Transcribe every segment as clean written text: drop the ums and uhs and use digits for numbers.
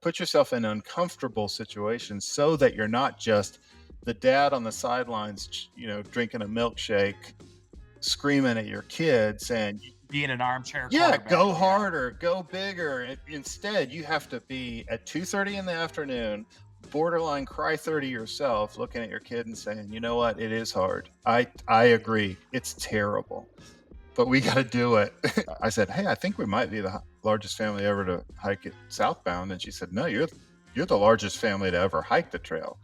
put yourself in uncomfortable situations so that you're not just the dad on the sidelines, drinking a milkshake, screaming at your kid saying, Being an armchair yeah, quarterback. go Yeah. harder, go bigger. Instead, you have to be at 2:30 in the afternoon, borderline cry 30 yourself, looking at your kid and saying, you know what, it is hard. I agree. It's terrible, but we got to do it. I said, hey, I think we might be the largest family ever to hike it southbound. And she said, no, you're the largest family to ever hike the trail.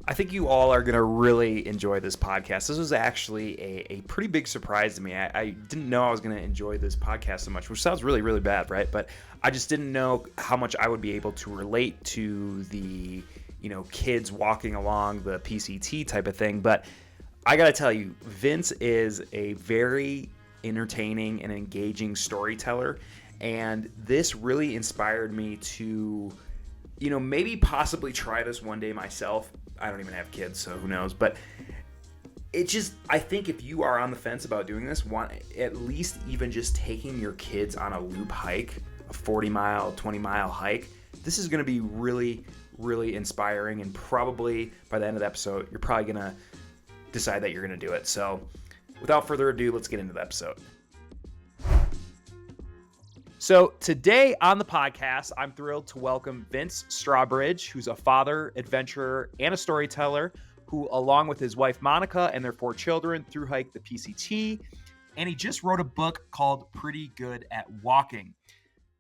I think you all are going to really enjoy this podcast. This was actually a pretty big surprise to me. I didn't know I was going to enjoy this podcast so much, which sounds really, really bad, right? But I just didn't know how much I would be able to relate to the, kids walking along the PCT type of thing. But I got to tell you, Vince is a very entertaining and engaging storyteller. And this really inspired me to, maybe possibly try this one day myself. I don't even have kids, so who knows? But I think if you are on the fence about doing this, at least even just taking your kids on a loop hike, a 40-mile, 20-mile hike, this is going to be really, really inspiring. And probably by the end of the episode, you're probably going to decide that you're going to do it. So without further ado, let's get into the episode. So today on the podcast, I'm thrilled to welcome Vince Strawbridge, who's a father, adventurer, and a storyteller who, along with his wife Monica and their 4 children, thru hiked the PCT. And he just wrote a book called Pretty Good at Walking.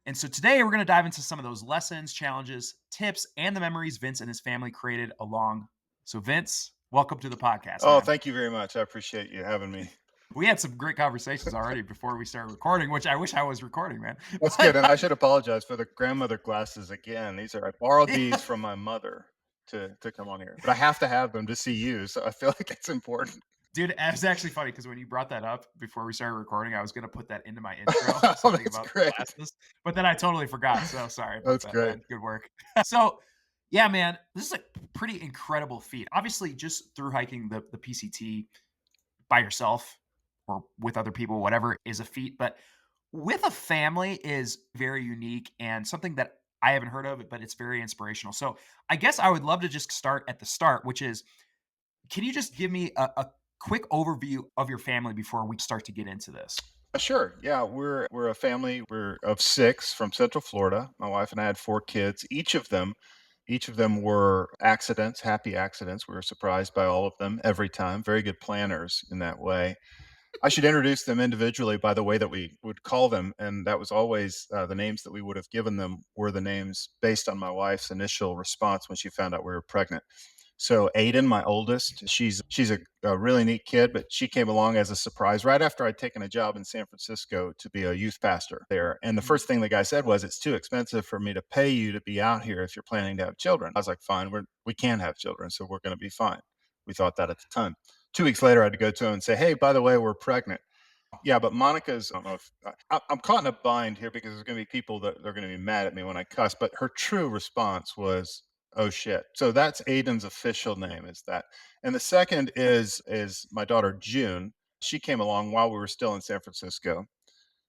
And so today we're going to dive into some of those lessons, challenges, tips, and the memories Vince and his family created along. So Vince, welcome to the podcast, Oh, man. thank you very much. I appreciate you having me. We had some great conversations already before we started recording, which I wish I was recording, man. That's good. And I should apologize for the grandmother glasses again. I borrowed these from my mother to come on here, but I have to have them to see you. So I feel like it's important. Dude, it's actually funny because when you brought that up before we started recording, I was going to put that into my intro, Oh, something that's about great. glasses, but then I totally forgot. So sorry about That's that, great. man. Good work. So yeah, man, this is a pretty incredible feat. Obviously, just through hiking the PCT by yourself or with other people, whatever, is a feat. But with a family is very unique and something that I haven't heard of, but it's very inspirational. So I guess I would love to just start at the start, which is, can you just give me a quick overview of your family before we start to get into this? Sure. Yeah, we're a family. We're of 6 from Central Florida. My wife and I had 4 kids. Each of them were accidents, happy accidents. We were surprised by all of them every time. Very good planners in that way. I should introduce them individually by the way that we would call them, and that was always the names that we would have given them were the names based on my wife's initial response when she found out we were pregnant. So Aiden, my oldest, she's a really neat kid, but she came along as a surprise right after I'd taken a job in San Francisco to be a youth pastor there. And the first thing the guy said was, "It's too expensive for me to pay you to be out here if you're planning to have children." I was like, "Fine, we can have children, so we're going to be fine." We thought that at the time. 2 weeks later, I had to go to him and say, "Hey, by the way, we're pregnant." Yeah, but Monica's, I don't know if I'm caught in a bind here because there's going to be people that they're going to be mad at me when I cuss, but her true response was, "Oh shit." So that's Aiden's official name, is that. And the second is my daughter June. She came along while we were still in San Francisco,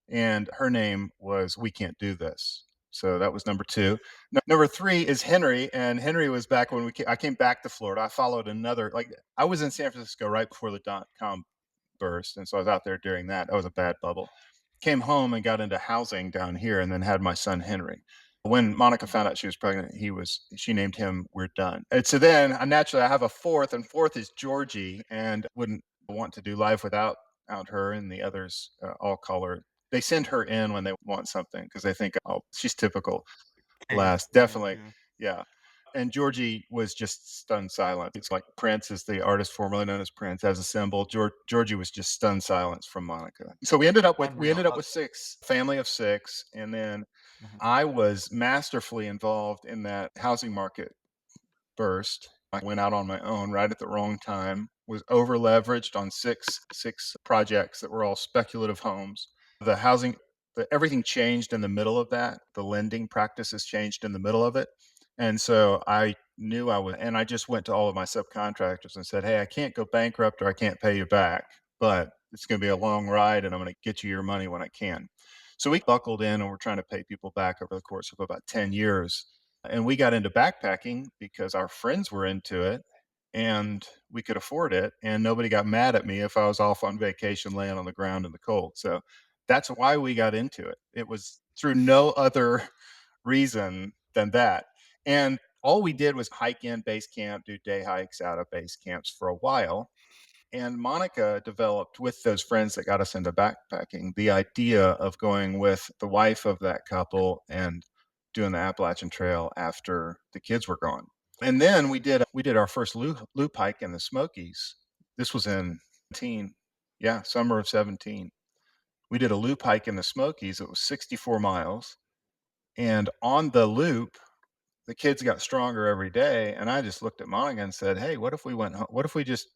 and her name was We Can't Do This. So that was number 2. Number 3 is Henry, and Henry was back when I came back to Florida. I followed I was in San Francisco right before the dot-com burst, and so I was out there during that. That was a bad bubble. Came home and got into housing down here, and then had my son Henry. When Monica found out she was pregnant, she named him We're Done. And so then naturally I have a fourth, and fourth is Georgie, and wouldn't want to do life without her, and the others all call her. They send her in when they want something because they think, oh, she's typical. Hey, Last, definitely, yeah. And Georgie was just stunned silent. It's like Prince is the artist formerly known as Prince as a symbol. Georgie was just stunned silence from Monica. So we ended up with unreal. 6, family of 6, and then Mhm. I was masterfully involved in that housing market burst. I went out on my own right at the wrong time. Was over leveraged on six projects that were all speculative homes. The housing, everything changed in the middle of that. The lending practices changed in the middle of it. And so I knew and I just went to all of my subcontractors and said, "Hey, I can't go bankrupt or I can't pay you back, but it's going to be a long ride and I'm going to get you your money when I can." So we buckled in and we're trying to pay people back over the course of about 10 years. And we got into backpacking because our friends were into it and we could afford it. And nobody got mad at me if I was off on vacation laying on the ground in the cold. So that's why we got into it. It was through no other reason than that. And all we did was hike in base camp, do day hikes out of base camps for a while. And Monica developed with those friends that got us into backpacking the idea of going with the wife of that couple and doing the Appalachian Trail after the kids were gone. And then we did our first loop hike in the Smokies. This was in 17, yeah, summer of 17. We did a loop hike in the Smokies. It was 64 miles. And on the loop, the kids got stronger every day, and I just looked at Monica and said, "Hey, what if we what if we just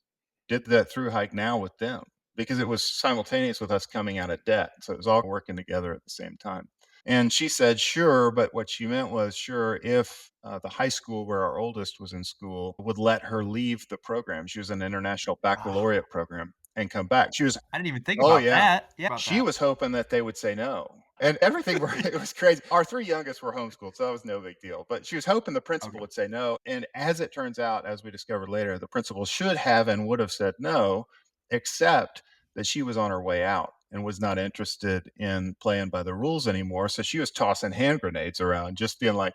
did that through hike now with them?" Because it was simultaneous with us coming out of debt, so it was all working together at the same time. And she said, "Sure," but what she meant was, "Sure, if the high school where our oldest was in school would let her leave the program." She was in an international Oh, baccalaureate program and come back. She was I didn't even think Oh, about yeah. that. Yeah, about She that. was hoping that they would say no, and everything were it was crazy. Our 3 youngest were homeschooled, so that was no big deal, but she was hoping the principal Okay. would say no, and as it turns out, as we discovered later, the principal should have and would have said no, except that she was on her way out and was not interested in playing by the rules anymore, so she was tossing hand grenades around, just being like,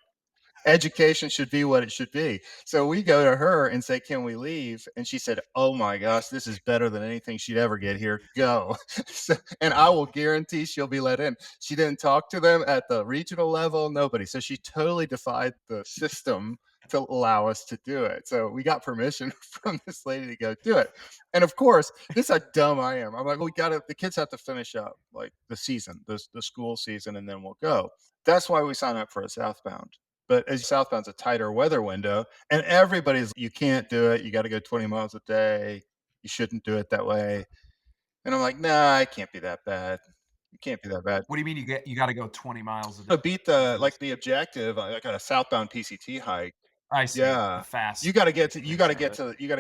education should be what it should be. So we go to her and say, "Can we leave?" And she said, "Oh my gosh, this is better than anything she'd ever get here. Go." So, and I will guarantee she'll be let in. She didn't talk to them at the regional level, nobody. So she totally defied the system to allow us to do it. So we got permission from this lady to go do it. And of course, this is how dumb I am. I'm like, "Well, we gotta the kids have to finish up like the season, the school season, and then we'll go." That's why we sign up for a southbound. But as southbound's a tighter weather window, and everybody's, "You can't do it. You gotta go 20 miles a day. You shouldn't do it that way." And I'm like, "Nah, it can't be that bad. It can't be that bad." What do you mean you gotta go 20 miles a day? To beat What the is like, the objective, like, on a southbound PCT hike, I see, the yeah. fast You gotta version of get it. you gotta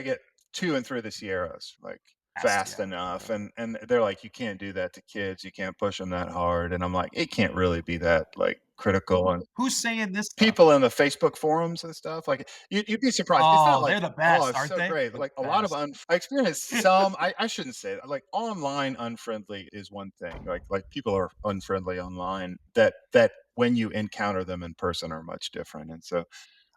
get to and through the Sierras, like, Fast, fast yeah, enough, okay. and they're like, "You can't do that to kids. You can't push them that hard." And I'm like, "It can't really be that, like, critical." And Who's saying this stuff? people in the Facebook forums and stuff, like, you'd be surprised. It's not Oh, like, they're the "Oh, best, it's aren't so they? great." The Like, a lot of best. I experienced some I shouldn't say that, like, online unfriendly is one thing, like, people are unfriendly online that when you encounter them in person are much different, and so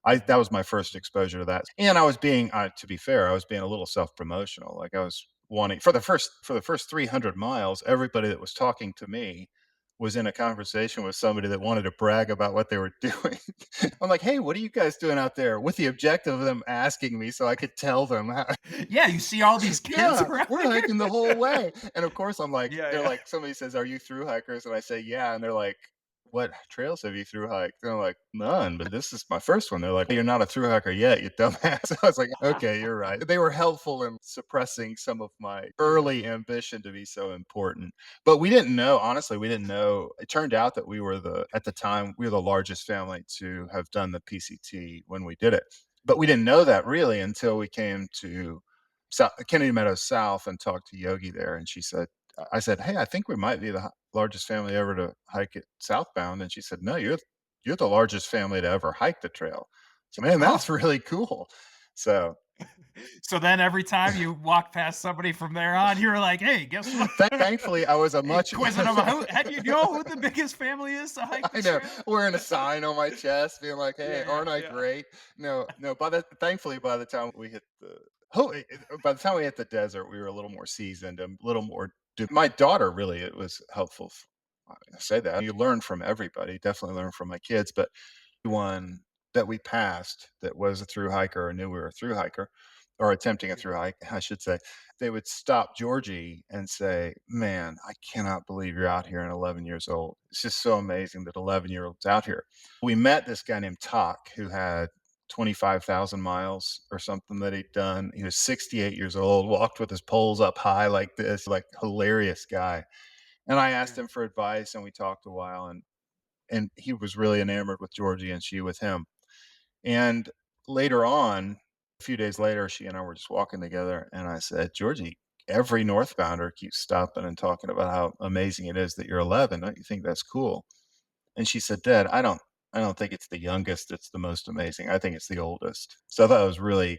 I that Mhm. was my first exposure to that, and I was being, to be fair, I was being a little self-promotional, like, I was wanting for the first 300 miles, everybody that was talking to me was in a conversation with somebody that wanted to brag about what they were doing. I'm like, "Hey, what are you guys doing out there?" With the objective of them asking me so I could tell them how. Yeah, you see all these kids Yeah, around we're here. hiking the whole way. And of course, I'm like, Yeah, they're yeah. like, somebody says, "Are you through hikers?" And I say, "Yeah." And they're like, "What trails have you through hiked?" And I'm like, "None, but this is my first one." They're like, "You're not a through hiker yet, you dumbass." I was like, "Okay, you're right." They were helpful in suppressing some of my early ambition to be so important. But we didn't know, honestly, we didn't know. It turned out that at the time, we were the largest family to have done the PCT when we did it. But we didn't know that really until we came to Kennedy Meadows South and talked to Yogi there, and she said, I said, "Hey, I think we might be the largest family ever to hike it southbound." And she said, "No, you're the largest family to ever hike the trail." So, man, Oh, that's really cool. So, so then every time you walk past somebody from there on, you're like, "Hey, guess what?" thankfully, I was a much Quizzing them, "How do you know who the biggest family is to hike I this know, trail?" wearing a sign on my chest being like, Yeah, "Hey, yeah, aren't I yeah. great?" No, no, thankfully, by the time we hit the by the time we hit the desert, we were a little more seasoned and a little more my daughter really, it was helpful. I say that. You learn from everybody, definitely learn from my kids, but one that we passed that was a through hiker or knew we were a through hiker or attempting a through hike, I should say, they would stop Georgie and say, "Man, I cannot believe you're out here and 11 years old. It's just so amazing that 11-year-olds out here." We met this guy named Tak who had 25,000 miles or something that he'd done. He was 68 years old, walked with his poles up high like this, like hilarious guy. And I asked Yeah. him for advice and we talked a while, and he was really enamored with Georgie and she with him. And later on, a few days later, she and I were just walking together, and I said, "Georgie, every northbounder keeps stopping and talking about how amazing it is that you're 11. Don't you think that's cool?" And she said, "Dad, I don't think it's the youngest that's the most amazing. I think it's the oldest. So I thought it was really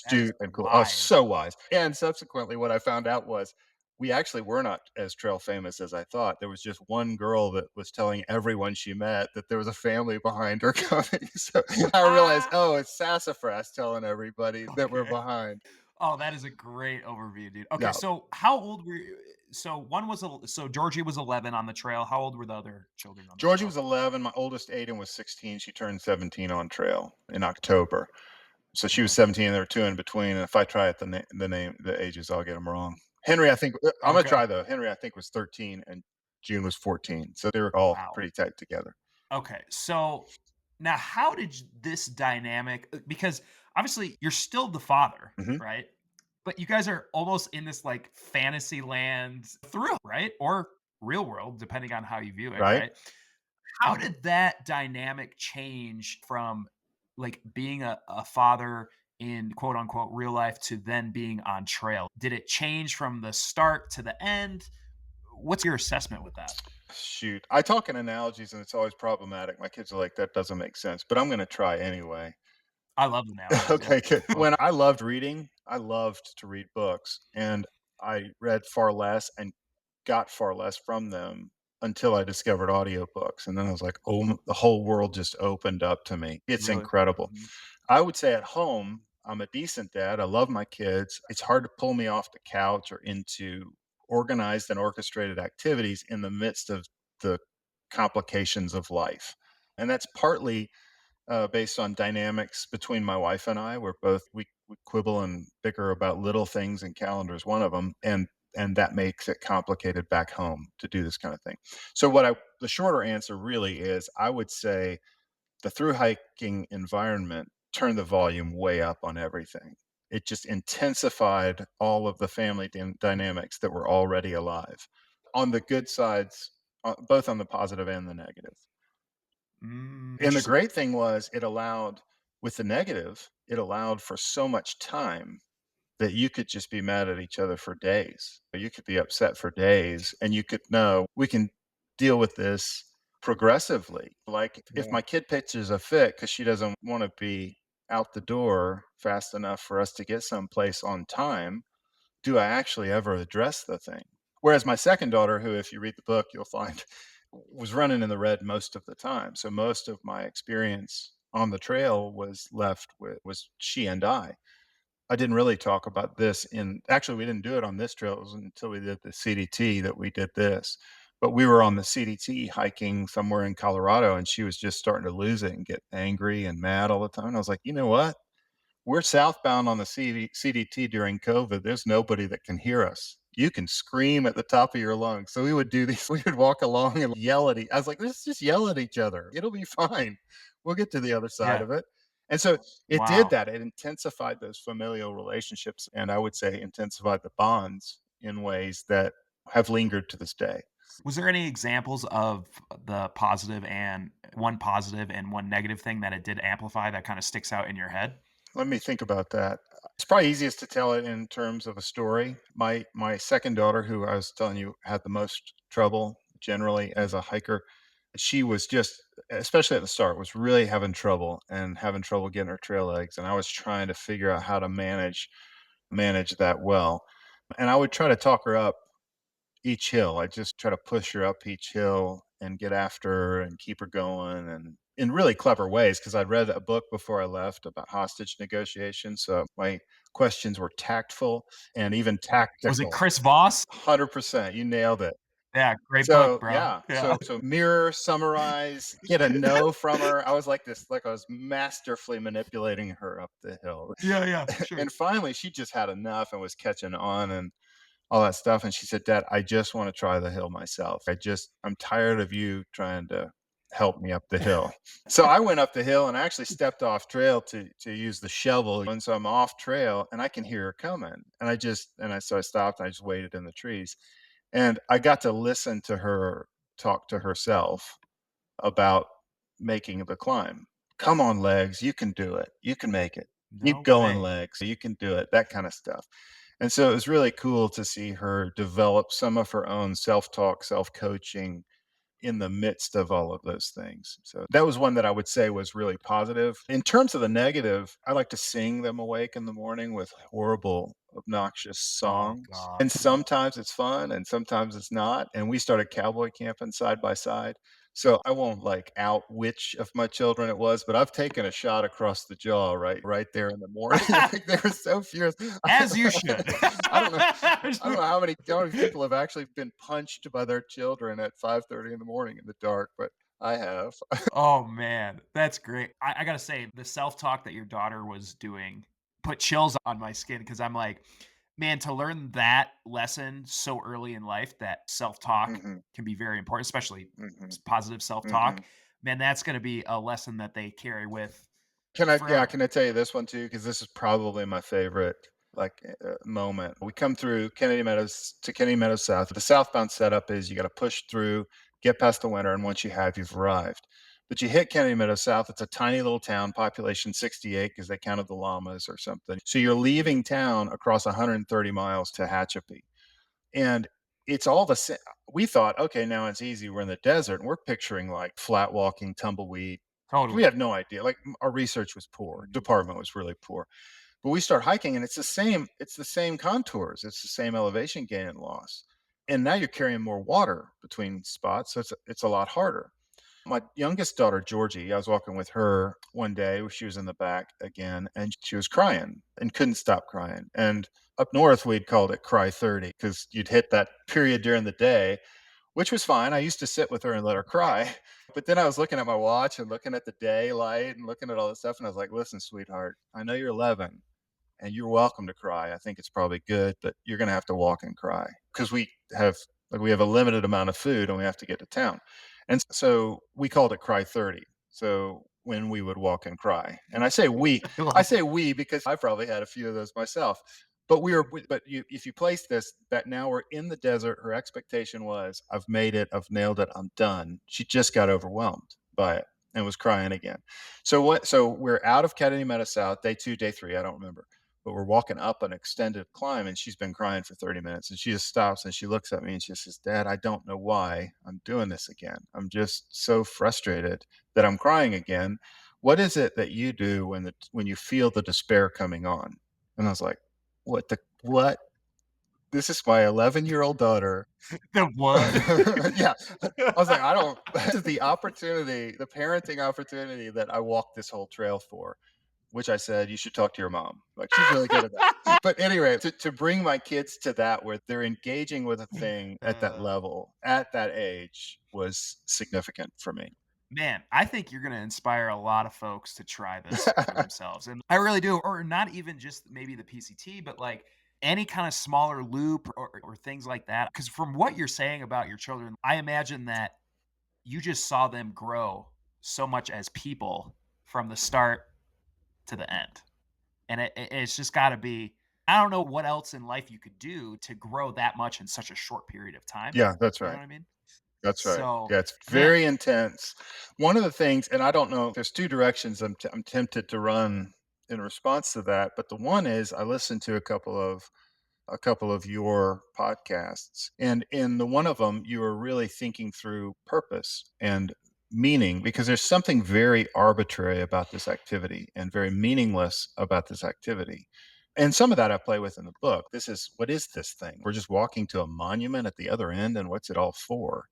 That is astute and cool. Oh, wise. so wise. And subsequently, what I found out was we actually were not as trail famous as I thought. There was just one girl that was telling everyone she met that there was a family behind her coming. So I realized, Ah, oh, it's sassafras telling everybody that we're okay. behind. Oh, that is a great overview, dude. Okay, Yeah. so how old were you? So one was so Georgie was 11 on the trail. How old were the other children on the Georgie trail? was 11. My oldest, Aiden, was 16. She turned 17 on trail in October. So she was Uh-huh. 17, there were 2 in between, and if I try it the ages, I'll get them wrong. Henry, I think I'm gonna Okay. try though. Henry, I think, was 13 and June was 14, so they were all Wow. pretty tight together. Okay. So now how did this dynamic because obviously you're still the father, Mhm. right? But you guys are almost in this like fantasy land thrill, right? Or real world, depending on how you view it, Right? right? How did that dynamic change from like being a father in quote unquote real life to then being on trail? Did it change from the start to the end? What's your assessment with that? Shoot. I talk in analogies and it's always problematic. My kids are like, "That doesn't make sense," but I'm gonna try anyway. I love analogies. Yep. Okay, good. When I loved reading, I loved to read books, and I read far less and got far less from them until I discovered audiobooks, and then I was like, "Oh, the whole world just opened up to me." It's Really? incredible. Mhm. I would say at home, I'm a decent dad. I love my kids. It's hard to pull me off the couch or into organized and orchestrated activities in the midst of the complications of life. And that's partly based on dynamics between my wife and I. We quibble and bicker about little things, and calendar is one of them, and that makes it complicated back home to do this kind of thing. So the shorter answer really is I would say the through hiking environment turned the volume way up on everything. It just intensified all of the family dynamics that were already alive on the good sides, both on the positive and the negative. And the Interesting. great thing was with the negative, it allowed for so much time that you could just be mad at each other for days. You could be upset for days and you could know we can deal with this progressively. Like if Yeah. my kid pitches a fit because she doesn't want to be out the door fast enough for us to get someplace on time, do I actually ever address the thing? Whereas my second daughter, who, if you read the book, you'll find was running in the red most of the time. So most of my experience on the trail was left with was she and I. I didn't really talk about this actually we didn't do it on this trail. It was until we did the CDT that we did this. But we were on the CDT hiking somewhere in Colorado and she was just starting to lose it and get angry and mad all the time. And I was like, you know what? We're southbound on the CDT during COVID. There's nobody that can hear us. You can scream at the top of your lungs. So we would do these. We would walk along and yell at I was like, let's just yell at each other. It'll be fine. We'll get to the other side Yeah. of it. And so it did Wow. that. It intensified those familial relationships. And I would say intensified the bonds in ways that have lingered to this day. Was there any examples of the positive and one negative thing that it did amplify that kind of sticks out in your head? Let me think about that. It's probably easiest to tell it in terms of a story. My second daughter, who I was telling you had the most trouble generally as a hiker, she was just, especially at the start, was really having trouble getting her trail legs, and I was trying to figure out how to manage that well. And I would try to talk her up each hill. I just try to push her up each hill and get after her and keep her going and in really clever ways because I'd read a book before I left about hostage negotiation. So my questions were tactful and even Was it tactical. Chris Voss? 100%. You nailed it. Yeah, great book, So bro. yeah, Yeah. so mirror, summarize, get a no from her. I was like this, like I was masterfully manipulating her up the hill. Yeah, yeah, for sure. And finally she just had enough and was catching on and all that stuff, and she said, "Dad, I just wanna try the hill myself. I'm tired of you trying to help me up the hill." So I went up the hill and actually stepped off trail to use the shovel, and so I'm off trail and I can hear her coming, so I stopped and I just waited in the trees, and I got to listen to her talk to herself about making the climb. "Come on, legs, you can do it. You can make it. Keep No going, way. legs. You can do it." That kinda stuff. And so it was really cool to see her develop some of her own self-talk, self-coaching in the midst of all of those things. So that was one that I would say was really positive. In terms of the negative, I like to sing them awake in the morning with horrible, obnoxious Oh songs. God. And sometimes it's fun and sometimes it's not. And we started cowboy camping side by side. So I won't like out which of my children it was, but I've taken a shot across the jaw right there in the morning. Like they were so furious. As you should. I don't know. I don't know how many people have actually been punched by their children at 5:30 in the morning in the dark, but I have. Oh man, that's great. I gotta say, the self-talk that your daughter was doing put chills on my skin because I'm like, man, to learn that lesson so early in life that self-talk Mhm, can be very important, especially mhm, positive self-talk. mhm. Man, that's gonna be a lesson that they carry with Can forever. I tell you this one too? Because this is probably my favorite, like, moment. We come through Kennedy Meadows South. The southbound setup is you gotta push through, get past the winter, and once you have, you've arrived. But you hit Kennedy Meadows South, it's a tiny little town, population 68 because they counted the llamas or something. So you're leaving town across 130 miles to Hatchapee. And it's all the same. We thought, okay, now it's easy. We're in the desert, and we're picturing like flat walking, tumbleweed. We Totally. had no idea. Like our research was poor. Department was really poor. But we start hiking, and it's the same. It's the same contours. It's the same elevation gain and loss. And now you're carrying more water between spots, so it's a lot harder. My youngest daughter, Georgie, I was walking with her one day. She was in the back again, and she was crying and couldn't stop crying. And up north, we'd called it cry 30 because you'd hit that period during the day, which was fine. I used to sit with her and let her cry. But then I was looking at my watch and looking at the daylight and looking at all this stuff. And I was like, listen, sweetheart, I know you're 11 and you're welcome to cry. I think it's probably good, but you're going to have to walk and cry because have we have a limited amount of food and we have to get to town. And so we called it cry 30. So when we would walk and cry. And I I love say we because I probably had a few of those myself. But if you place this that now we're in the desert, her expectation was I've made it, I've nailed it, I'm done. She just got overwhelmed by it and was crying again. So we're out of Kennedy Meadow South, day 2, day 3, I don't remember. But we're walking up an extended climb and she's been crying for 30 minutes and she just stops and she looks at me and she says, "Dad, I don't know why I'm doing this again. I'm just so frustrated that I'm crying again. What is it that you do when you feel the despair coming on?" And I was like, what? This is my 11-year-old daughter. the what? Yeah. I was like, I don't this is the opportunity, the parenting opportunity that I walked this whole trail for, which I said, "You should talk to your mom." Like, she's really good at that. But anyway, to bring my kids to that where they're engaging with a thing at that Uh, level, at that age was significant for me. Man, I think you're gonna inspire a lot of folks to try this for themselves, and I really do, or not even just maybe the PCT, but, like, any kinda smaller loop or things like that. Because from what you're saying about your children, I imagine that you just saw them grow so much as people from the start to the end, and it's just gotta be I don't know what else in life you could do to grow that much in such a short period of time, Yeah, that's you know right. what I mean? That's right. So, Yeah, it's man. very intense. One of the things, and I don't know, there's 2 directions I'm tempted to run in response to that, but the one is I listened to a couple of your podcasts, and in the one of them, you were really thinking through purpose and meaning because there's something very arbitrary about this activity and very meaningless about this activity. And some of that I play with in the book. What is this thing? We're just walking to a monument at the other end, and what's it all for?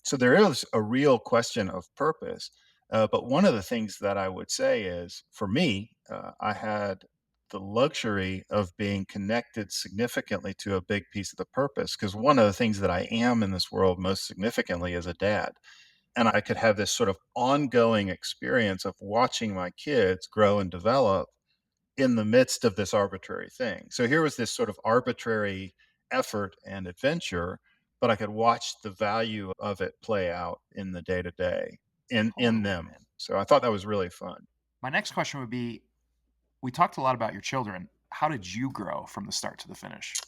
So there is a real question of purpose. But one of the things that I would say is for me, I had the luxury of being connected significantly to a big piece of the purpose. Because one of the things that I am in this world most significantly is a dad. And I could have this sort of ongoing experience of watching my kids grow and develop in the midst of this arbitrary thing. So here was this sort of arbitrary effort and adventure, but I could watch the value of it play out in the day to day in Totally, them. man. So I thought that was really fun. My next question would be, we talked a lot about your children. How did you grow from the start to the finish?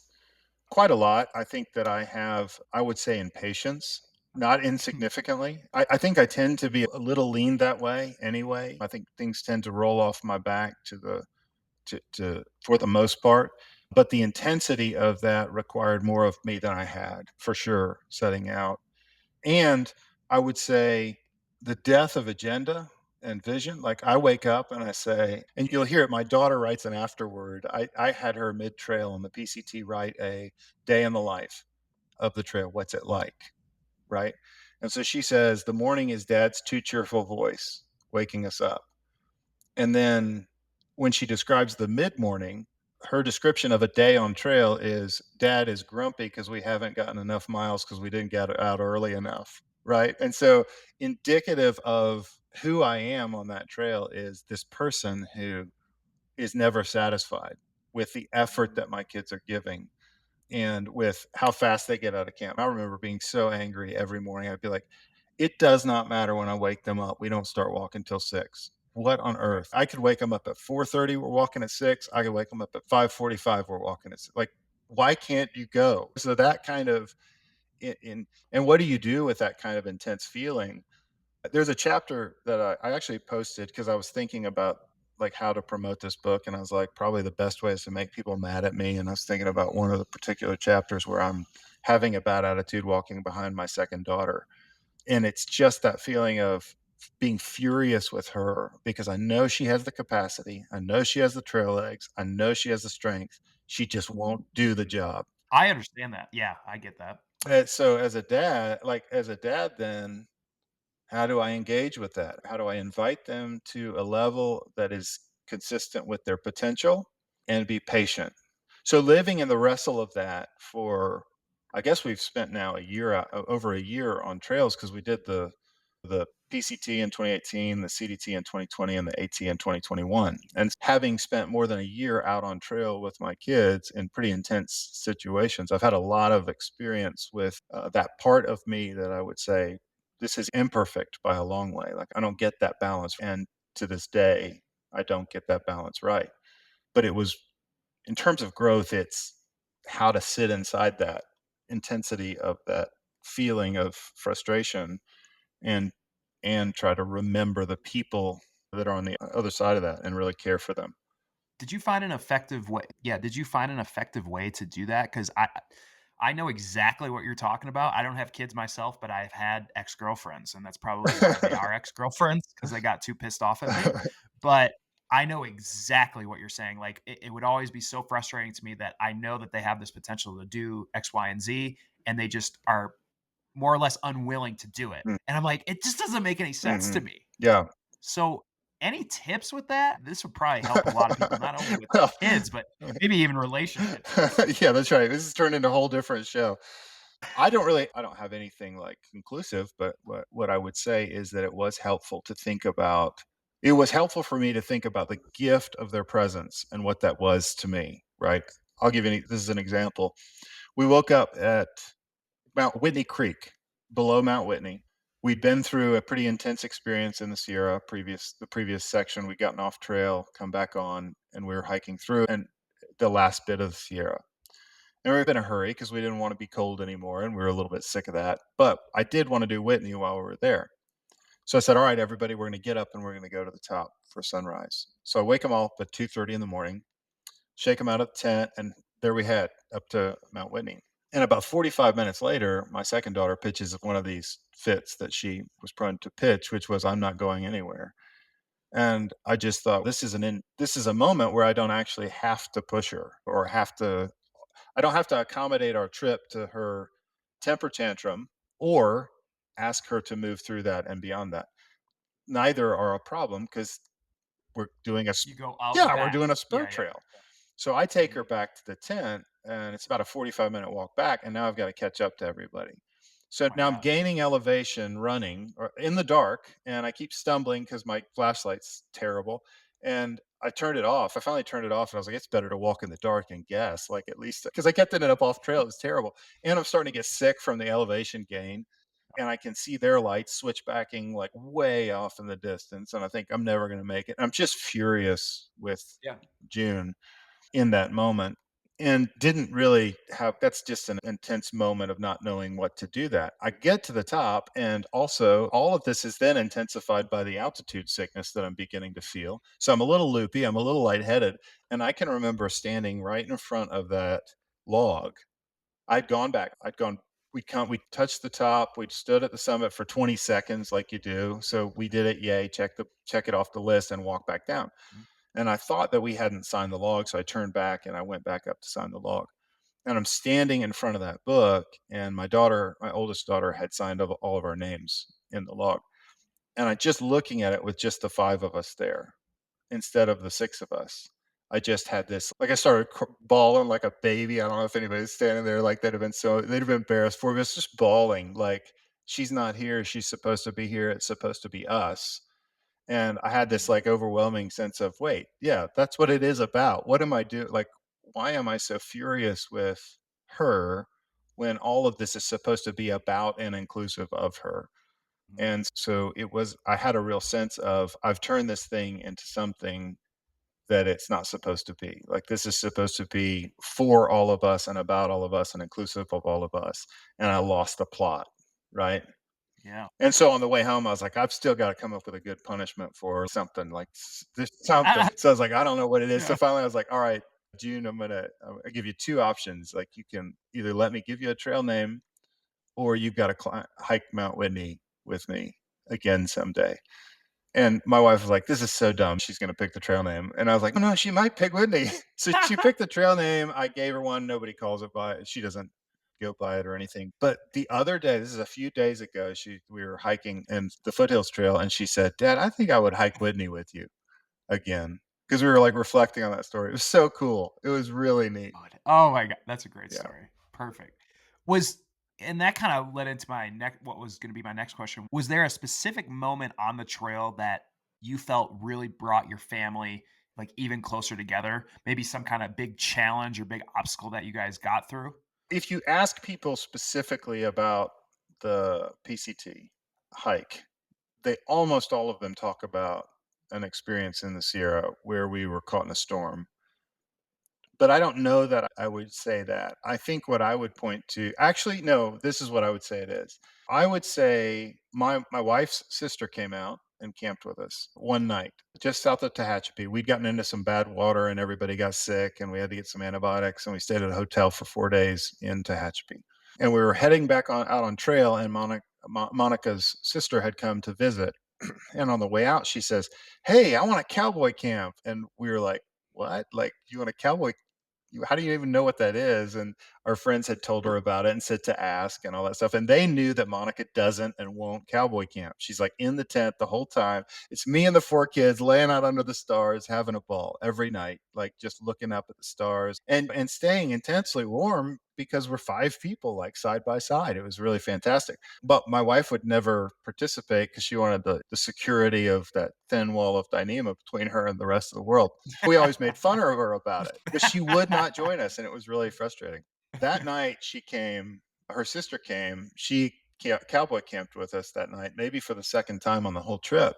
Quite a lot. I think that I would say, in patience, not Hmm. insignificantly. I think I tend to be a little lean that way anyway. I think things tend to roll off my back to for the most part. But the intensity of that required more of me than I had, for sure, setting out. And I would say the death of agenda and vision. Like I wake up and I say, and you'll hear it, my daughter writes an afterword. I had her mid trail on the PCT write a day in the life of the trail. What's it like? Right. And so she says, the morning is dad's too cheerful voice waking us up. And then when she describes the mid morning, her description of a day on trail is dad is grumpy because we haven't gotten enough miles because we didn't get out early enough. Right. And so, indicative of who I am on that trail is this person who is never satisfied with the effort that my kids are giving and with how fast they get out of camp. I remember being so angry every morning. I'd be like, it does not matter when I wake them up. We don't start walking till 6. What on earth? I could wake them up at 4:30, we're walking at 6. I could wake them up at 5:45, we're walking at 6. Like, why can't you go? So that kind of in and what do you do with that kind of intense feeling? There's a chapter that I actually posted because I was thinking about like how to promote this book, and I was like, probably the best way is to make people mad at me. And I was thinking about one of the particular chapters where I'm having a bad attitude walking behind my second daughter. And it's just that feeling of being furious with her because I know she has the capacity. I know she has the trail legs. I know she has the strength. She just won't do the job. I understand that. Yeah, I get that. And so as a dad, then how do I engage with that? How do I invite them to a level that is consistent with their potential and be patient? So living in the wrestle of that for I guess we've spent now a year over a year on trails because we did the PCT in 2018, the CDT in 2020, and the AT in 2021. And having spent more than a year out on trail with my kids in pretty intense situations, I've had a lot of experience with that part of me that I would say this is imperfect by a long way. Like I don't get that balance. And to this day, I don't get that balance right. But it was in terms of growth, it's how to sit inside that intensity of that feeling of frustration and try to remember the people that are on the other side of that and really care for them. Did you find an effective way Yeah, did you find an effective way to do that? Because I know exactly what you're talking about. I don't have kids myself, but I've had ex-girlfriends, and that's probably why they are ex-girlfriends because they got too pissed off at me. But I know exactly what you're saying. Like, it would always be so frustrating to me that I know that they have this potential to do X, Y, and Z, and they just are more or less unwilling to do it. Mm, And I'm like, it just doesn't make any sense to mhm. me. Yeah. So, any tips with that? This would probably help a lot of people, not only with Well, kids, but maybe even relationships too. yeah, that's right. This has turned into a whole different show. I don't have anything like conclusive, but what I would say is that it was helpful for me to think about the gift of their presence and what that was to me, right? This is an example. We woke up at Mount Whitney Creek, below Mount Whitney. We'd been through a pretty intense experience in the Sierra the previous section. We'd gotten off trail, come back on, and we were hiking through and the last bit of the Sierra. And we were in a hurry because we didn't want to be cold anymore, and we were a little bit sick of that. But I did want to do Whitney while we were there. So I said, "All right, everybody, we're going to get up and we're going to go to the top for sunrise." So I wake them all up at 2:30 in the morning, shake them out of the tent, and there we head up to Mount Whitney. And about 45 minutes later, my second daughter pitches one of these fits that she was prone to pitch, which was, "I'm not going anywhere." And I just thought, this is a moment where I don't actually have to push her or I don't have to accommodate our trip to her temper tantrum or ask her to move through that and beyond that. Neither are a problem because we're doing a You go out and yeah, we're back. doing a spur Yeah, yeah. trail. So I take her Mhm. back to the tent, and it's about a 45-minute walk back, and now I've got to catch up to everybody. So Oh my now I'm god. gaining elevation running or in the dark, and I keep stumbling because my flashlight's terrible. And I turned it off. I finally turned it off, and I was like, it's better to walk in the dark and guess, like at least because I kept ending up off trail. It was terrible. And I'm starting to get sick from the elevation gain. And I can see their lights switchbacking like way off in the distance. And I think I'm never going to make it. I'm just furious with Yeah. June in that moment and didn't really have that's just an intense moment of not knowing what to do that. I get to the top and also all of this is then intensified by the altitude sickness that I'm beginning to feel. So I'm a little loopy, I'm a little lightheaded, and I can remember standing right in front of that log. I'd gone back. I'd gone we touched the top, we stood at the summit for 20 seconds like you do. So we did it, yay, check it off the list and walk back down. Mhm. And I thought that we hadn't signed the log, so I turned back and I went back up to sign the log. And I'm standing in front of that book, and my oldest daughter, had signed all of our names in the log. And I just looking at it with just the 5 of us there instead of the 6 of us. I just had this like, I started bawling like a baby. I don't know if anybody's standing there, like, they'd have been embarrassed for me. It's just bawling, like, "She's not here, she's supposed to be here, it's supposed to be us." And I had this, Mhm. like, overwhelming sense of, "Wait, yeah, that's what it is about. What am I doing? Like, why am I so furious with her when all of this is supposed to be about and inclusive of her?" Mhm. And so I had a real sense of, I've turned this thing into something that it's not supposed to be. Like, this is supposed to be for all of us and about all of us and inclusive of all of us. And I lost the plot, right? Yeah. And so on the way home, I was like, I've still got to come up with a good punishment for something like this, something. So I was like, I don't know what it is. So Yeah. finally, I was like, all right, June, I give you two options. Like, you can either let me give you a trail name, or you've got to hike Mount Whitney with me again someday. And my wife was like, "This is so dumb. She's gonna pick the trail name." And I was like, "Oh, no, she might pick Whitney." So she picked the trail name. I gave her one. Nobody calls it by it. She doesn't go by it or anything. But the other day, this is a few days ago, we were hiking in the Foothills Trail, and she said, "Dad, I think I would hike Whitney with you again." Because we were like reflecting on that story. It was so cool. It was really neat. God. Oh my god, that's a great Yeah. story. Perfect. Was and that kind of led into my next what was going to be my next question. Was there a specific moment on the trail that you felt really brought your family like even closer together? Maybe some kind of big challenge or big obstacle that you guys got through? If you ask people specifically about the PCT hike, they almost all of them talk about an experience in the Sierra where we were caught in a storm. But I don't know that I would say that. I think what I would point to, actually, no, this is what I would say it is. I would say my wife's sister came out and camped with us one night just south of Tehachapi. We'd gotten into some bad water and everybody got sick and we had to get some antibiotics, and we stayed at a hotel for 4 days in Tehachapi. And we were heading back out on trail, and Monica's sister had come to visit. And on the way out, she says, "Hey, I want a cowboy camp." And we were like, "What? Like, you want a cowboy, how do you even know what that is?" And our friends had told her about it and said to ask and all that stuff. And they knew that Monica doesn't and won't cowboy camp. She's like in the tent the whole time. It's me and the 4 kids laying out under the stars, having a ball every night, like just looking up at the stars and staying intensely warm because we're 5 people, like side by side. It was really fantastic. But my wife would never participate because she wanted the security of that thin wall of Dyneema between her and the rest of the world. We always made fun of her about it, but she would not join us, and it was really frustrating. That night she came, her sister came, she cowboy camped with us that night, maybe for the second time on the whole trip.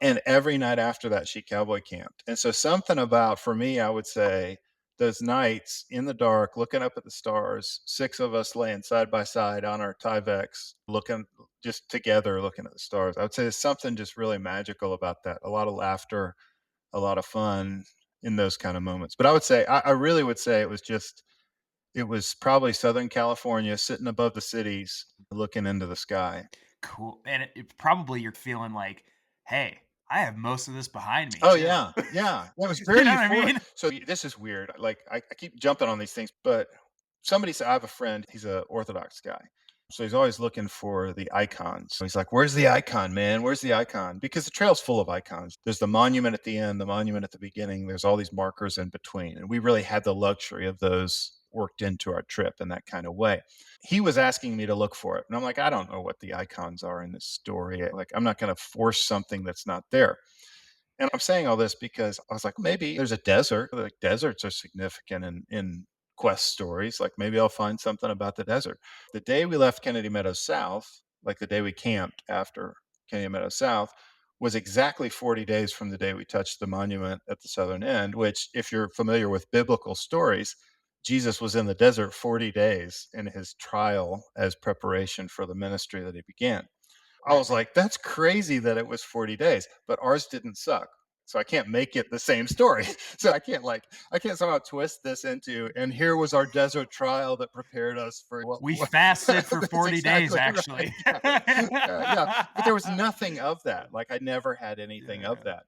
And every night after that, she cowboy camped. And so something about, for me, I would say, those nights in the dark, looking up at the stars, 6 of us laying side by side on our Tyvex, looking just together, looking at the stars. I would say there's something just really magical about that. A lot of laughter, a lot of fun in those kind of moments. But I would say, I really would say it was probably Southern California sitting above the cities looking into the sky. Cool. And it probably you're feeling like, hey, I have most of this behind me Oh, too. yeah, yeah. That was You very know what I euphoric. mean? So this is weird. Like, I keep jumping on these things, but somebody said, I have a friend, he's a Orthodox guy. So he's always looking for the icons. So he's like, "Where's the icon, man? Where's the icon?" Because the trail's full of icons. There's the monument at the end, the monument at the beginning. There's all these markers in between. And we really had the luxury of those worked into our trip in that kind of way. He was asking me to look for it. And I'm like, I don't know what the icons are in this story. Like, I'm not going to force something that's not there. And I'm saying all this because I was like, maybe there's a desert. Like, deserts are significant in quest stories. Like, maybe I'll find something about the desert. The day we left Kennedy Meadows South, like the day we camped after Kennedy Meadows South, was exactly 40 days from the day we touched the monument at the southern end, which, if you're familiar with biblical stories, Jesus was in the desert 40 days in his trial as preparation for the ministry that he began. I Right. was like, "That's crazy that it was 40 days," but ours didn't suck. So I can't make it the same story. So I can't somehow twist this into, and here was our desert trial that prepared us for We what fasted for that's 40 days, exactly right. actually. Yeah. Yeah. But there was nothing of that. Like I never had anything of Yeah. that.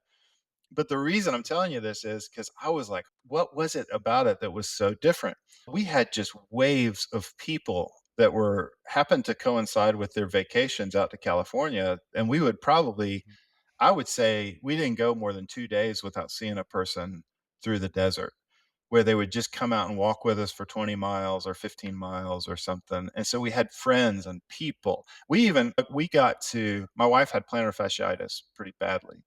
But the reason I'm telling you this is because I was like, what was it about it that was so different? We had just waves of people that were happened to coincide with their vacations out to California. And we would probably, I would say we didn't go more than 2 days without seeing a person through the desert where they would just come out and walk with us for 20 miles or 15 miles or something. And so we had friends and people. We got to, my wife had plantar fasciitis pretty badly,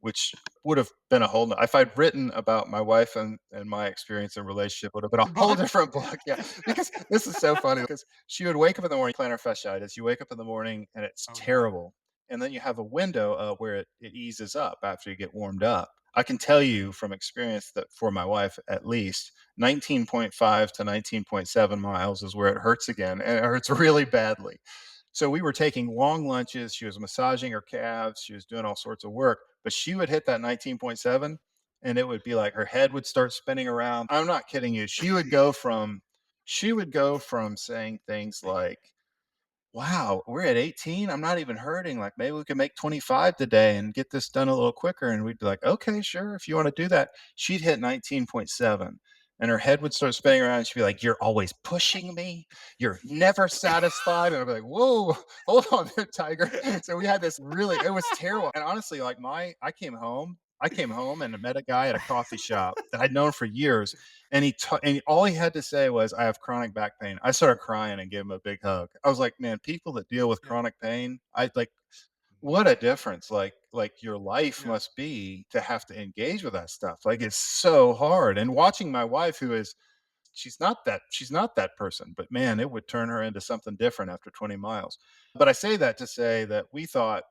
which would have been a whole if I'd written about my wife and my experience and relationship, would have been a whole Book? different book. Yeah. Because this is so funny because she would wake up in the morning, plantar fasciitis. You wake up in the morning and it's Oh, no. terrible. And then you have a window where it eases up after you get warmed up. I can tell you from experience that for my wife, at least 19.5 to 19.7 miles is where it hurts again. And it hurts really badly. So we were taking long lunches. She was massaging her calves. She was doing all sorts of work, but she would hit that 19.7 and it would be like her head would start spinning around. I'm not kidding you. She would go from saying things like, wow, we're at 18. I'm not even hurting. Like maybe we can make 25 today and get this done a little quicker. And we'd be like, okay, sure. If you want to do that, she'd hit 19.7 and her head would start spinning around. And she'd be like, you're always pushing me. You're never satisfied. And I'd be like, whoa, hold on there, Tiger. So we had this really, it was terrible. And honestly, like I came home and met a guy at a coffee shop that I'd known for years and and all he had to say was, "I have chronic back pain." I started crying and gave him a big hug. I was like, "Man, people that deal with Yeah. chronic pain, I like what a difference like your life Yeah. must be to have to engage with that stuff. Like it's so hard." And watching my wife who is she's not that person, but man, it would turn her into something different after 20 miles. But I say that to say that we thought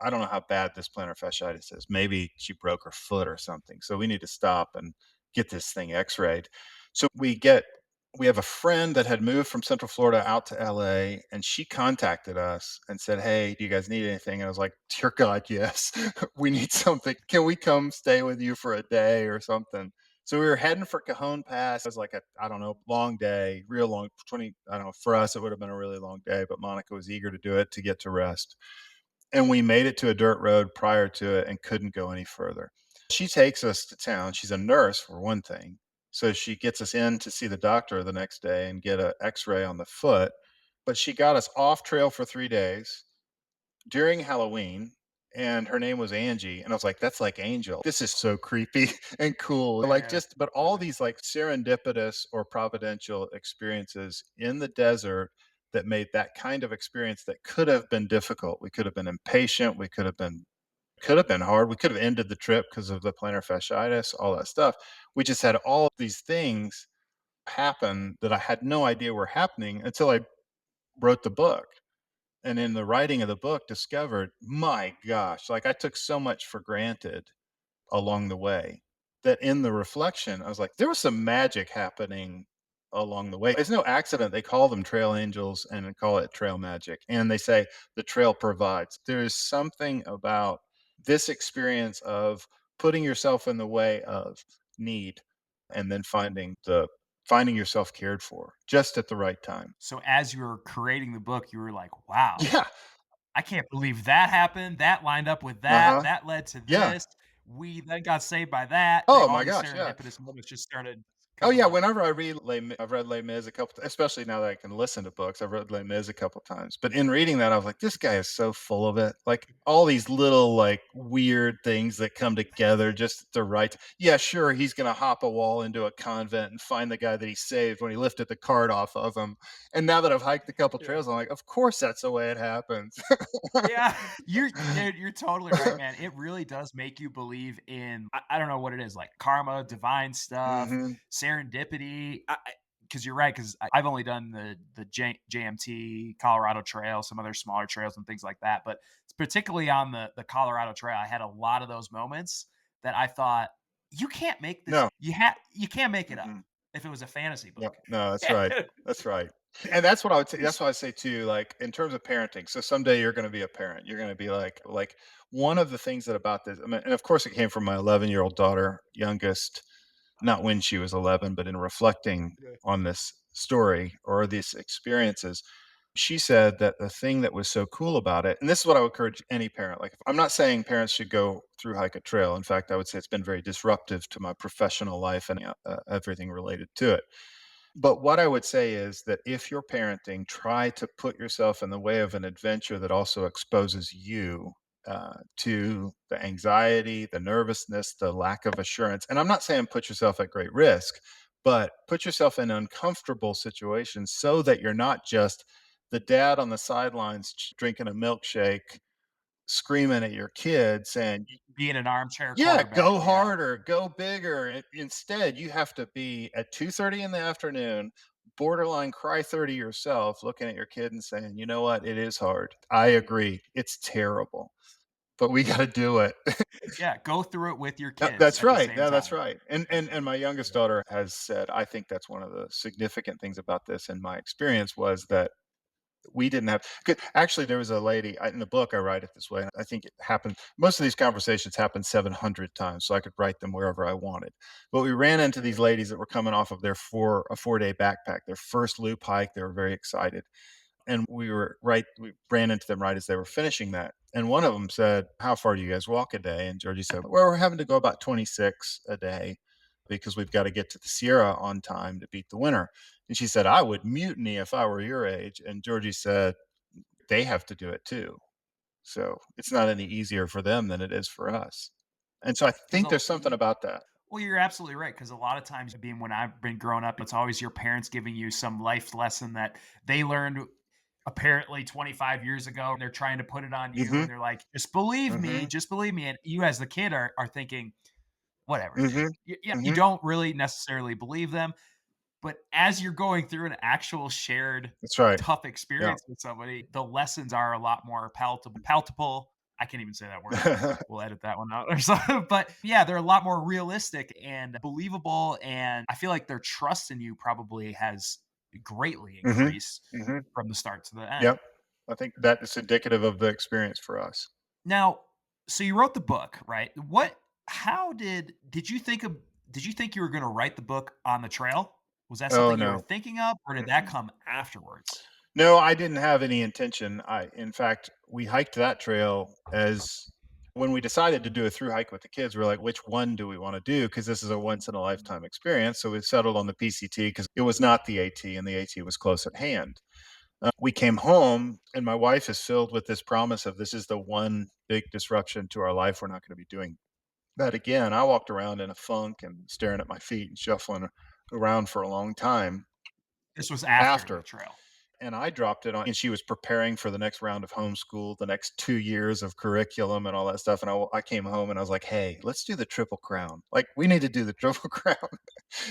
I don't know how bad this plantar fasciitis is. Maybe she broke her foot or something. So we need to stop and get this thing x-rayed. So we have a friend that had moved from Central Florida out to LA and she contacted us and said, "Hey, do you guys need anything?" And I was like, "Dear God, yes. We need something. Can we come stay with you for a day or something?" So we were heading for Cajon Pass. It was like a, I don't know, long day, real long, 20, I don't know, for us, it would have been a really long day, but Monica was eager to do it to get to rest. And we made it to a dirt road prior to it and couldn't go any further. She takes us to town. She's a nurse for one thing. So she gets us in to see the doctor the next day and get an x-ray on the foot. But she got us off trail for 3 days during Halloween, and her name was Angie. And I was like, that's like Angel. This is so creepy and cool. Like Yeah. just, but all these like serendipitous or providential experiences in the desert that made that kind of experience that could have been difficult. We could have been impatient. We could have been hard. We could have ended the trip because of the plantar fasciitis, all that stuff. We just had all of these things happen that I had no idea were happening until I wrote the book, and in the writing of the book discovered, my gosh, like I took so much for granted along the way that in the reflection, I was like, there was some magic happening along the way. It's no accident they call them trail angels and call it trail magic. And they say the trail provides. There is something about this experience of putting yourself in the way of need and then finding yourself cared for just at the right time. So as you were creating the book, you were like, "Wow, Yeah. I can't believe that happened. That lined up with that. Uh-huh. That led to Yeah. this. We then got saved by that." Oh All my these gosh, yeah. serendipitous moments just started Oh, coming yeah, up. whenever I've read Les Mis a couple especially now that I can listen to books, I've read Les Mis a couple times, but in reading that, I was like, "This guy is so full of it." Like, all these little, like, weird things that come together just at the right yeah, sure, he's gonna hop a wall into a convent and find the guy that he saved when he lifted the cart off of him, and now that I've hiked a couple Yeah. trails, I'm like, "Of course that's the way it happens." Yeah, you're totally right, man. It really does make you believe in I don't know what it is, like karma, divine stuff, Mhm. serendipity. Because you're right, because I've only done the JMT Colorado Trail, some other smaller trails and things like that, but particularly on the Colorado Trail, I had a lot of those moments that I thought you can't make this. No. You can't make it up Mm-mm. if it was a fantasy Yep. book. No, that's right. That's right. And that's what I would say. That's Just what I say too. Like in terms of parenting. So someday you're going to be a parent. You're going to be like one of the things that about this. I mean, and of course it came from my 11-year-old daughter, youngest. Not when she was 11, but in reflecting on this story or these experiences, she said that the thing that was so cool about it, and this is what I would encourage any parent. Like, I'm not saying parents should go through hike a trail. In fact, I would say it's been very disruptive to my professional life and everything related to it. But what I would say is that if you're parenting, try to put yourself in the way of an adventure that also exposes you to the anxiety, the nervousness, the lack of assurance. And I'm not saying put yourself at great risk, but put yourself in uncomfortable situations so that you're not just the dad on the sidelines drinking a milkshake, screaming at your kid saying, being an armchair yeah, quarterback. go Yeah. harder, go bigger. Instead, you have to be at 2:30 in the afternoon, borderline cry 30 yourself, looking at your kid and saying, "You know what? It is hard. I agree. It's terrible, but we gotta do it." Yeah. Go through it with your Yeah, kids that's at the right. same Yeah, that's time. right. And my youngest daughter has said, I think that's one of the significant things about this in my experience was that we didn't have actually, there was a lady in the book, I write it this way, and I think it happened most of these conversations happened 700 times, so I could write them wherever I wanted. But we ran into these ladies that were coming off of their a 4-day backpack, their first loop hike. They were very excited. And we ran into them right as they were finishing that. And one of them said, "How far do you guys walk a day?" And Georgie said, "Well, we're having to go about 26 a day because we've got to get to the Sierra on time to beat the winter." And she said, "I would mutiny if I were your age." And Georgie said, "They have to do it too. So it's not any easier for them than it is for us." And so I Because think there's something about that. well, you're absolutely right. Because a lot of times, being when I've been growing up, it's always your parents giving you some life lesson that they learned apparently 25 years ago. And they're trying to put it on you, Mhm. and they're like, "Just believe me, Mhm. just believe me." And you, as the kid, are thinking, "Whatever, dude." Mhm. Yeah, you Mhm. don't really necessarily believe them. But as you're going through an actual shared That's right. tough Yeah. experience with somebody, the lessons are a lot more palatable. I can't even say that word. We'll edit that one out or something. But yeah, they're a lot more realistic and believable. And I feel like their trust in you probably has greatly Mhm. increased Mhm. from the start to the end. Yep. I think that is indicative of the experience for us. Now, so you wrote the book, right? How did you think of did you think you were going to write the book on the trail? Was that Oh, something you were no. thinking of, or did that Mm-mm. come afterwards? No, I didn't have any intention. In fact, we hiked that trail as when we decided to do a through hike with the kids, we're like, which one do we want to do? Because this is a once in a lifetime experience. So we settled on the PCT because it was not the AT and the AT was close at hand. We came home and my wife is filled with this promise of this is the one big disruption to our life. We're not going to be doing that again. I walked around in a funk and staring at my feet and shuffling around for a long time This was after the after. trail. And I dropped it on, and she was preparing for the next round of homeschool, the next 2 years of curriculum and all that stuff. And I came home and I was like, "Hey, let's do the Triple Crown. Like, we need to do the Triple Crown."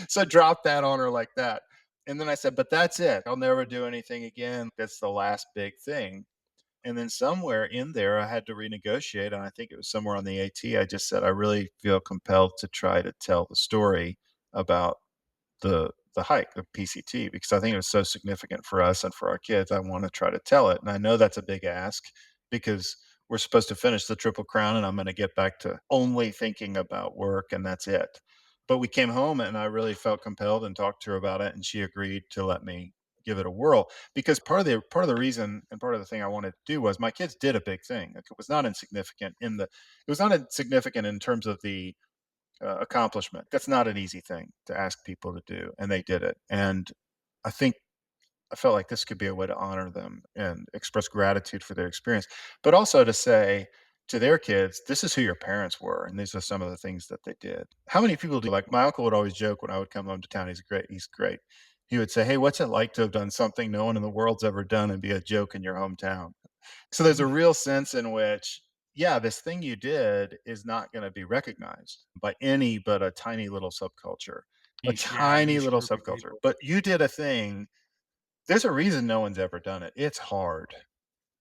So I dropped that on her like that. And then I said, "But that's it. I'll never do anything again. That's the last big thing." And then somewhere in there, I had to renegotiate. And I think it was somewhere on the AT. I just said, "I really feel compelled to try to tell the story about the hike, the PCT, because I think it was so significant for us and for our kids. I want to try to tell it." And I know that's a big ask because we're supposed to finish the Triple Crown and I'm going to get back to only thinking about work and that's it. But we came home and I really felt compelled and talked to her about it and she agreed to let me give it a whirl because part of the reason and part of the thing I wanted to do was my kids did a big thing. Like, it was not insignificant it was not insignificant in terms of the accomplishment. That's not an easy thing to ask people to do, and they did it. And I think I felt like this could be a way to honor them and express gratitude for their experience, but also to say to their kids, "This is who your parents were, and these are some of the things that they did." How many people do like my uncle would always joke when I would come home to town? He's great. He would say, "Hey, what's it like to have done something no one in the world's ever done and be a joke in your hometown?" So there's a real sense in which, yeah, this thing you did is not gonna be recognized by any but a tiny little subculture, a A tiny niche little group of subculture. people. But you did a thing there's a reason no one's ever done it. It's hard.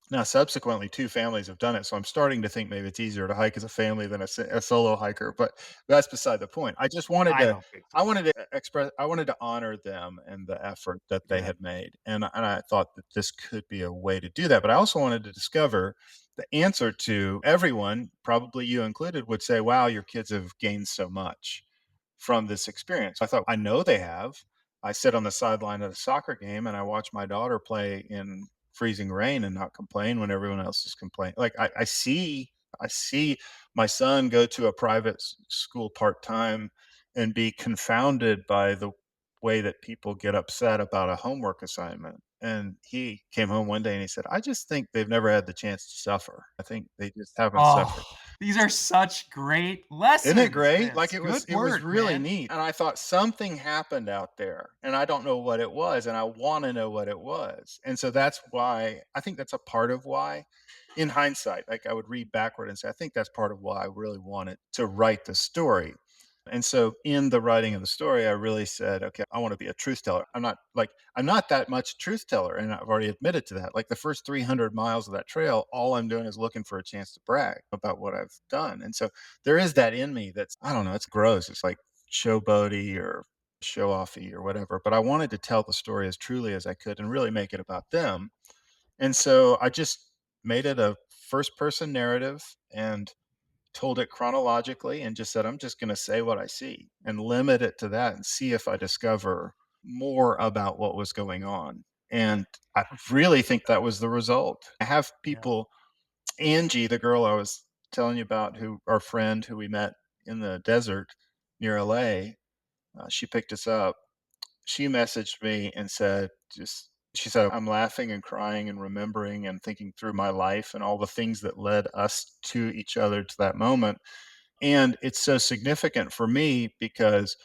Now, subsequently, 2 families have done it, so I'm starting to think maybe it's easier to hike as a family than a solo hiker, but that's beside the point. I just wanted I to don't think I so. wanted to express I wanted to honor them and the effort that they Yeah. had made, and I thought that this could be a way to do that, but I also wanted to discover the answer to everyone, probably you included, would say, "Wow, your kids have gained so much from this experience." I thought, "I know they have." I sit on the sideline at a soccer game, and I watch my daughter play in freezing rain and not complain when everyone else is complaining. Like I see my son go to a private school part-time and be confounded by the way that people get upset about a homework assignment. And he came home one day and he said, "I just think they've never had the chance to suffer. I think they just haven't Oh, suffered." these are such great Isn't it lessons, great? Like Vince. Good it was work, really man. neat, and I thought something happened out there, and I don't know what it was, and I wanna know what it was, and so that's why I think that's a part of why, in hindsight, like, I would read backward and say, I think that's part of why I really wanted to write the story, and so in the writing of the story, I really said, "Okay, I wanna be a truth teller." I'm not that much truth teller, and I've already admitted to that. Like, the first 300 miles of that trail, all I'm doing is looking for a chance to brag about what I've done, and so there is that in me that's, I don't know, it's gross. It's like showboaty or show offy or whatever. But I wanted to tell the story as truly as I could and really make it about them. And so I just made it a first person narrative and told it chronologically and just said, I'm just going to say what I see and limit it to that and see if I discover more about what was going on. And I really think that was the result. I have Yeah. people, Angie, the girl I was telling you about, who our friend who we met in the desert near LA, she picked us up. She messaged me and said, just she said, I'm laughing and crying and remembering and thinking through my life and all the things that led us to each other to that moment. And it's so significant for me because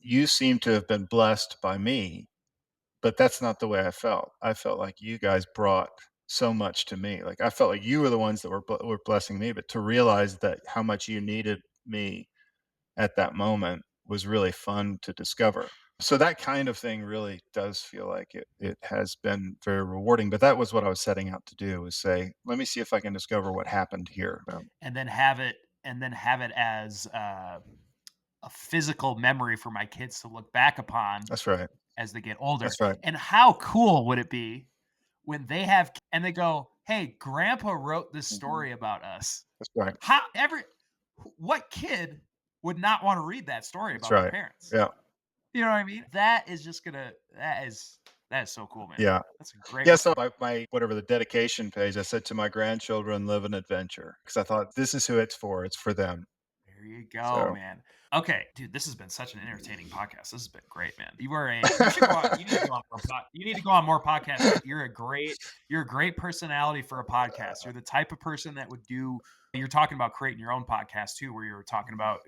you seem to have been blessed by me, but that's not the way I felt. I felt like you guys brought so much to me. Like, I felt like you were the ones that were blessing me, but to realize that how much you needed me at that moment was really fun to discover. So that kind of thing really does feel like it has been very rewarding, but that was what I was setting out to do, was say, "Let me see if I can discover what happened here." And then have it as a physical memory for my kids to look back upon That's right. as they get older. That's right. And how cool would it be when they have and they go, "Hey, grandpa wrote this Mhm. story about us." That's right. How what kid would not want to read that story That's about their right. parents? Yeah. You know what I mean? That is just gonna that is so cool, man. Yeah. That's a great Yeah, way. so my whatever the dedication page, I said, "To my grandchildren, live an adventure," because I thought this is who it's for. It's for them. There you go, So man. Okay, dude, this has been such an entertaining podcast. This has been great, man. You should go out. You need to go on more you need to go on more podcasts, dude. You're a great personality for a podcast. You're the type of person that would do you're talking about creating your own podcast too, where you were talking about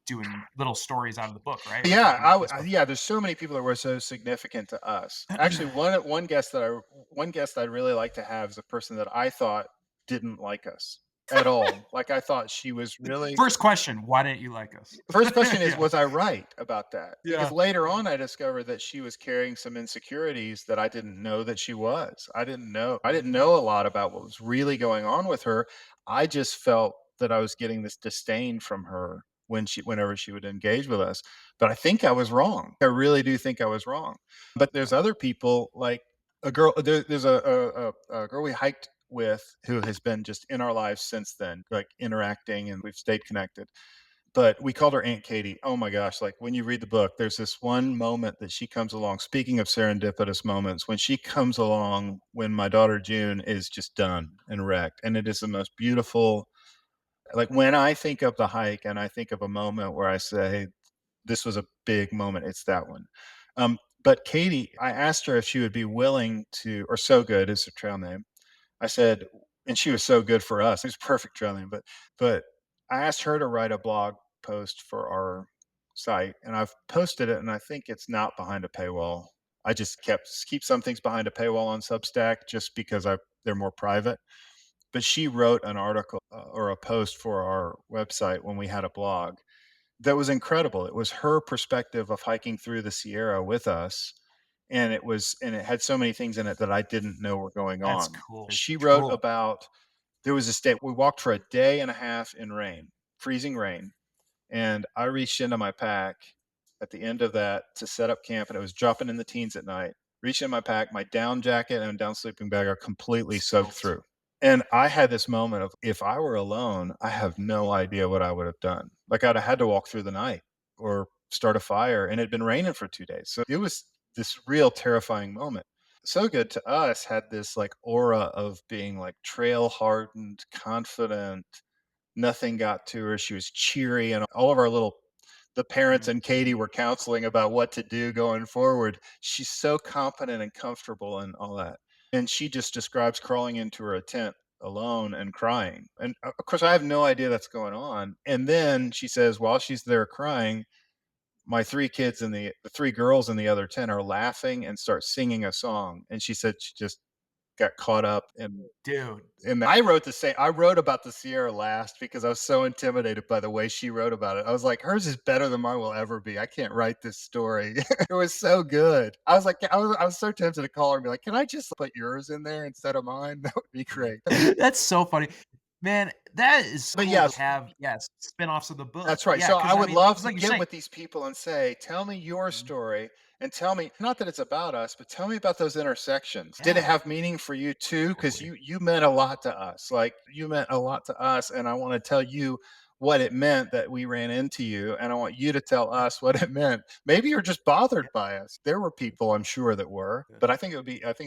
doing little stories out of the book, right? We're yeah, talking about this yeah, there's so many people that were so significant to us. Actually, one guest I'd really like to have is a person that I thought didn't like us at all. Like, I thought she was really. First question, why didn't you like us? First question is, Yeah. was I right about that? Because Yeah. later on, I discovered that she was carrying some insecurities that I didn't know that she was. I didn't know a lot about what was really going on with her. I just felt that I was getting this disdain from her whenever she would engage with us. But I think I was wrong. I really do think I was wrong. But there's other people, like there's a girl we hiked with who has been just in our lives since then, like interacting, and we've stayed connected, but we called her Aunt Katie. Oh my gosh, like, when you read the book, there's this one moment that she comes along. Speaking of serendipitous moments, when she comes along when my daughter June is just done and wrecked, and it is the most beautiful. Like, when I think of the hike and I think of a moment where I say, this was a big moment, it's that one. But Katie, I asked her if she would be willing to, or So Good is her trail name. I said, and she was so good for us. It was perfect drilling, but I asked her to write a blog post for our site, and I've posted it, and I think it's not behind a paywall. I just keep some things behind a paywall on Substack just because they're more private. But she wrote an article or a post for our website when we had a blog that was incredible. It was her perspective of hiking through the Sierra with us, and it had so many things in it that I didn't know were going That's on. cool. It's She wrote cool. about there was this day we walked for a day and a half in rain, freezing rain, and I reached into my pack at the end of that to set up camp, and it was dropping in the teens at night. Reached in my pack, my down jacket and down sleeping bag are completely soaked Soaked. through. And I had this moment of if I were alone, I have no idea what I would have done. Like I'd have had to walk through the night or start a fire, and it had been raining for 2 days. So it was this real terrifying moment. So Good to us had this like aura of being like trail hardened, confident, nothing got to her. She was cheery, and all of our little the parents Mhm. and Katie were counseling about what to do going forward. She's so confident and comfortable and all that. And she just describes crawling into her tent alone and crying. And of course, I have no idea that's going on. And then she says, while she's there crying, my three kids and the three girls in the other tent are laughing and start singing a song. And she said she just got caught up Dude. in that. I wrote the same I wrote about the Sierra last because I was so intimidated by the way she wrote about it. I was like, "Hers is better than mine will ever be. I can't write this story." It was so good. I was like I was so tempted to call her and be like, "Can I just put yours in there instead of mine? That would be great." That's so funny. Man, that is But cool to yes, have, yes, spinoffs of the book. that's right. Yeah, So because I I would mean, love it's to like you're get saying. with these people and say, "Tell me your Mhm. story and tell me not that it's about us, but tell me about those intersections. Did it Yeah, have meaning for you too? Because totally. you meant a lot to us. Like you meant a lot to us, and I want to tell you what it meant that we ran into you, and I want you to tell Yeah, us what it meant. Maybe you're just bothered yeah, by us. There were people I'm sure that were, yeah. but I think it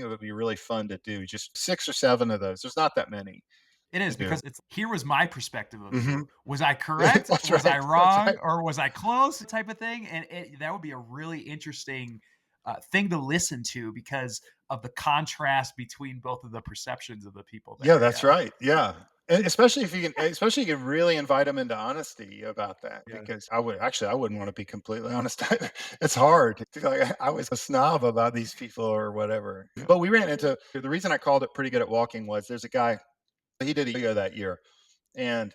would be really fun to do just 6 or 7 of those. There's not that many It to is do. because it's here was my perspective of Hmm. you. Was I correct? That's Was I right. That's wrong? right. Or was I close? Type of thing. And that would be a really interesting thing to listen to because of the contrast between both of the perceptions of the people Yeah, there. that's Yeah. right. Yeah. And especially you can really invite them into honesty about that Yeah. because I wouldn't wanna be completely honest either. It's hard. I feel like I was a snob about these people or whatever. Yeah. But we ran into the reason I called it Pretty Good at Walking was there's a guy, he did a yoga that year, and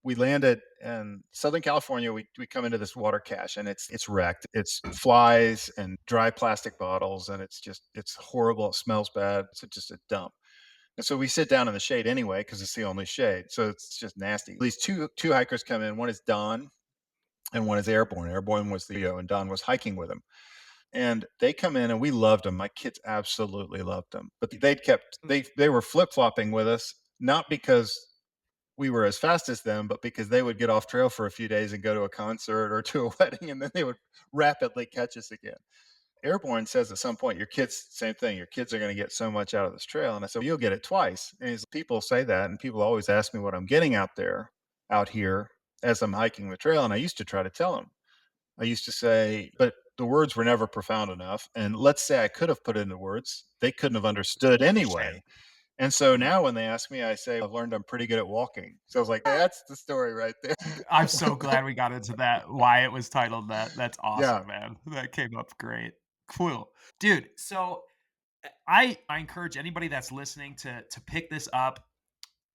we landed in Southern California. We come into this water cache, and it's wrecked. It's flies and dry plastic bottles, and it's horrible. It smells bad. It's just a dump. And so we sit down in the shade anyway because it's the only shade. So it's just nasty. These two hikers come in. One is Don and one is Airborne. Airborne was the and Don was hiking with him. And they come in and we loved them. My kids absolutely loved them. But they were flip-flopping with us, not because we were as fast as them, but because they would get off trail for a few days and go to a concert or to a wedding, and then they would rapidly catch us again. Airborne says at some point, your kids, same thing, your kids are going to get so much out of this trail. And I said, well, you'll get it twice. And people say that, and people always ask me what I'm getting out here as I'm hiking the trail. And I used to try to tell them. I used to say, but the words were never profound enough. And let's say I could have put it into words, they couldn't have understood Understand. anyway. And so Yeah. now when they ask me, I say, I've learned I'm pretty good at walking. So I was like, that's the story right there. I'm so glad we got into that, why it was titled that. That's Yeah. awesome, man. That came up great. Cool. Dude, so I encourage anybody that's listening to pick this up.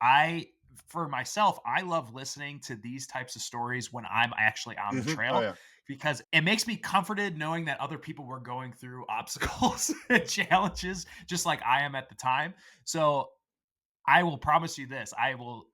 I for myself, I love listening to these types of stories when I'm actually on the Oh, trail yeah. because it makes me comforted knowing that other people were going through obstacles and challenges just like I am at the time. So I will promise you this, I will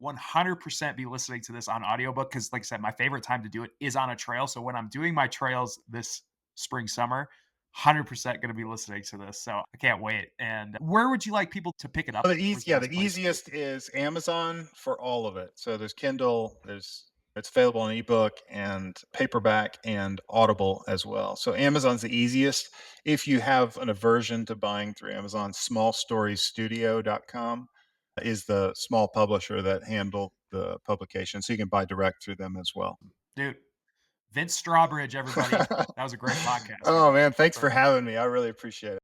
100% be listening to this on audiobook because like I said, my favorite time to do it is on a trail. So when I'm doing my trails this spring, summer, 100% going to be listening to this. So I can't wait. And where would you like people to pick it up? Where's the The best place? easiest is Amazon for all of it. So there's Kindle, it's available in ebook and paperback and Audible as well. So Amazon's the easiest. If you have an aversion to buying through Amazon, smallstoriesstudio.com is the small publisher that handle the publication. So you can buy direct through them as well. Dude, Vince Strawbridge, everybody. That was a great podcast, Oh man. man, thanks for Perfect. having me. I really appreciate it.